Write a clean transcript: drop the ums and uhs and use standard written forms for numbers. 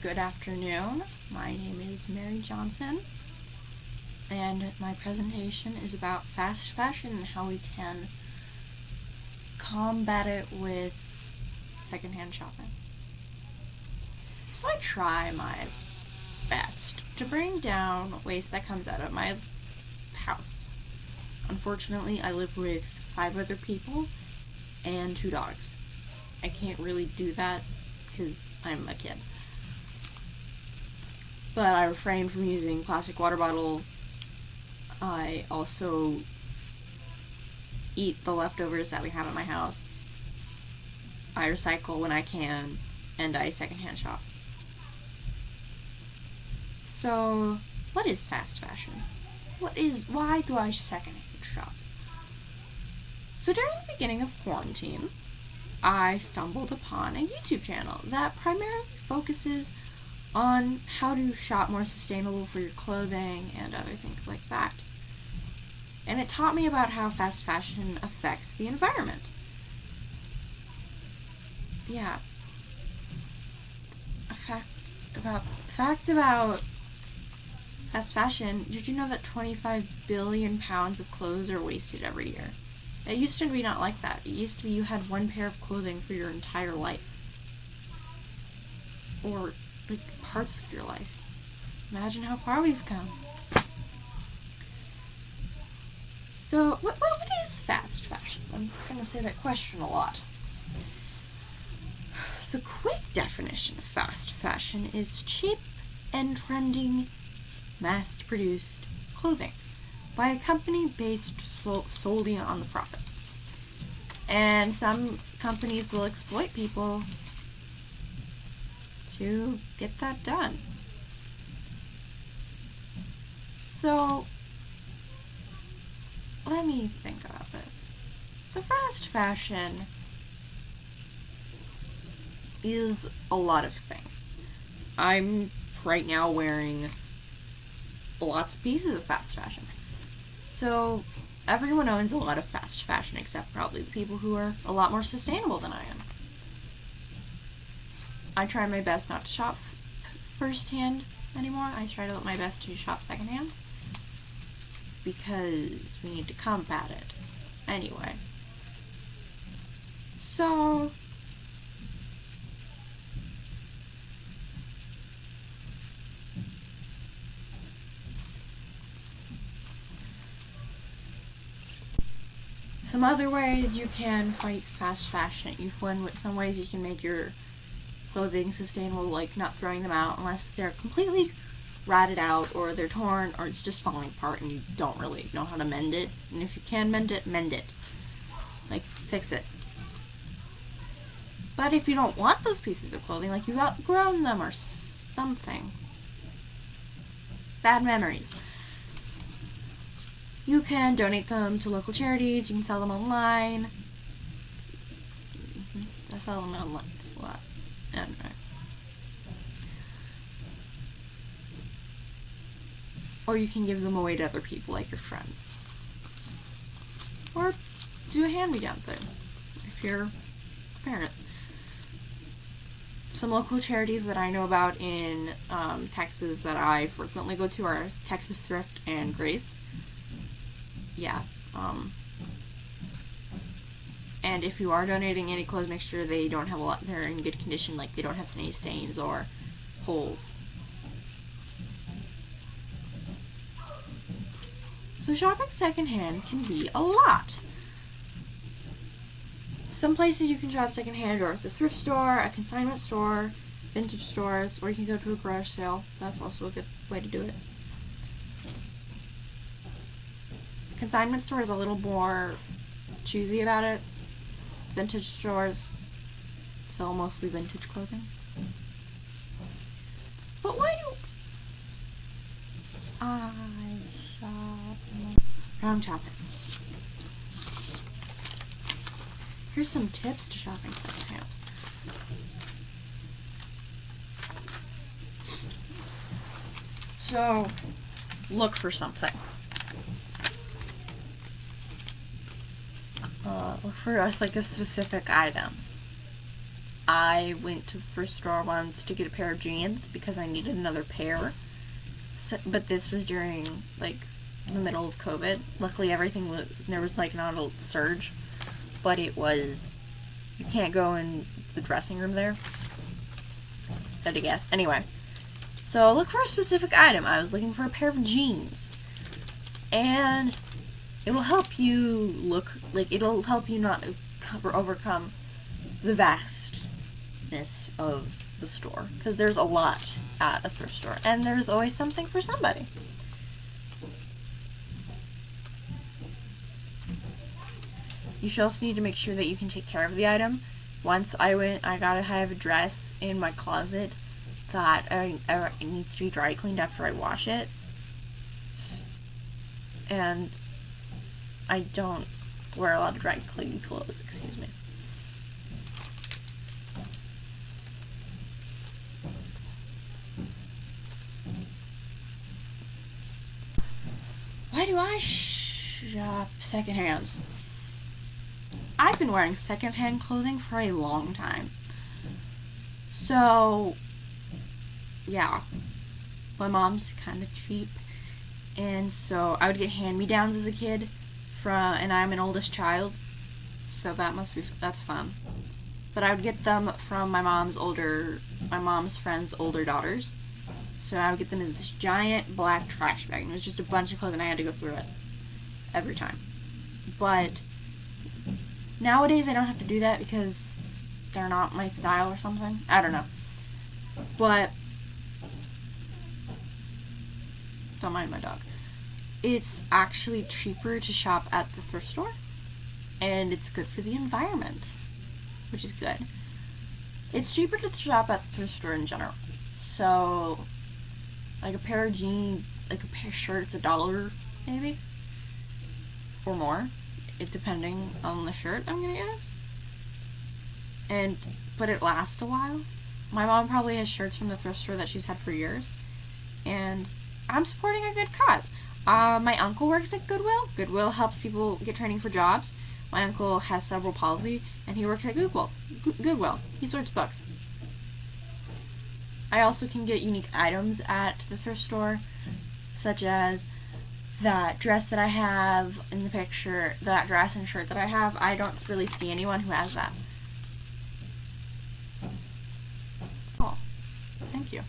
Good afternoon. My name is Mary Johnson, and my presentation is about fast fashion and how we can combat it with secondhand shopping. So I try my best to bring down waste that comes out of my house. Unfortunately, I live with 5 other people and 2 dogs. I can't really do that because I'm a kid. But I refrain from using plastic water bottles. I also eat the leftovers that we have at my house. I recycle when I can, and I secondhand shop. So, what is fast fashion? Why do I secondhand shop? So during the beginning of quarantine, I stumbled upon a YouTube channel that primarily focuses on how to shop more sustainable for your clothing and other things like that. And it taught me about how fast fashion affects the environment. Yeah. A fact about fast fashion, did you know that 25 billion pounds of clothes are wasted every year? It used to be not like that. It used to be you had one pair of clothing for your entire life. Or parts of your life. Imagine how far we've come. So, what is fast fashion? I'm going to say that question a lot. The quick definition of fast fashion is cheap and trending, mass-produced clothing by a company based solely on the profit. And some companies will exploit people to get that done. So, let me think about this. So fast fashion is a lot of things. I'm right now wearing lots of pieces of fast fashion. So everyone owns a lot of fast fashion except probably the people who are a lot more sustainable than I am. I try my best not to shop firsthand anymore. I try to my best to shop secondhand because we need to combat it. Anyway, so some other ways you can fight fast fashion. Some ways you can make your clothing sustainable, like not throwing them out unless they're completely ratted out or they're torn or it's just falling apart and you don't really know how to mend it. And if you can mend it. Like, fix it. But if you don't want those pieces of clothing, like you've outgrown them or something, bad memories, you can donate them to local charities. You can sell them online. I sell them online a lot. Anyway. Or you can give them away to other people, like your friends. Or do a hand-me-down thing, if you're a parent. Some local charities that I know about in Texas that I frequently go to are Texas Thrift and Grace. Yeah. And if you are donating any clothes, make sure they don't have they're in good condition, like they don't have any stains or holes. So shopping secondhand can be a lot. Some places you can shop secondhand are the thrift store, a consignment store, vintage stores, or you can go to a garage sale. That's also a good way to do it. Consignment store is a little more choosy about it. Vintage stores sell mostly vintage clothing. But why do I shop? Wrong topic. Here's some tips to shopping secondhand. So, look for something. Look for a specific item. I went to the thrift store once to get a pair of jeans because I needed another pair. So, but this was during, like, the middle of COVID. Luckily, there was, like, not a surge. But it was, you can't go in the dressing room there. So I had to guess. Anyway, so look for a specific item. I was looking for a pair of jeans. And it will help you it'll help you not overcome the vastness of the store. Because there's a lot at a thrift store. And there's always something for somebody. You should also need to make sure that you can take care of the item. Once I gotta have a dress in my closet that it needs to be dry cleaned after I wash it. And I don't wear a lot of dry cleaned clothes, excuse me. Why do I shop secondhand? I've been wearing secondhand clothing for a long time. So, yeah. My mom's kind of cheap. And so I would get hand-me-downs as a kid and I'm an oldest child. So that's fun. But I would get them from my mom's friends' older daughters. So I would get them in this giant black trash bag. And it was just a bunch of clothes and I had to go through it every time. But nowadays I don't have to do that because they're not my style or something. I don't know. But don't mind my dog. It's actually cheaper to shop at the thrift store. And it's good for the environment, which is good. It's cheaper to shop at the thrift store in general. So, like a pair of jeans, like a pair of shirts, $1 maybe, or more, depending on the shirt, I'm gonna guess. But it lasts a while. My mom probably has shirts from the thrift store that she's had for years, and I'm supporting a good cause. My uncle works at Goodwill. Goodwill helps people get training for jobs. My uncle has cerebral palsy, and he works at Goodwill. He sorts books. I also can get unique items at the thrift store, such as that dress that I have in the picture, that dress and shirt that I have. I don't really see anyone who has that. Oh, thank you.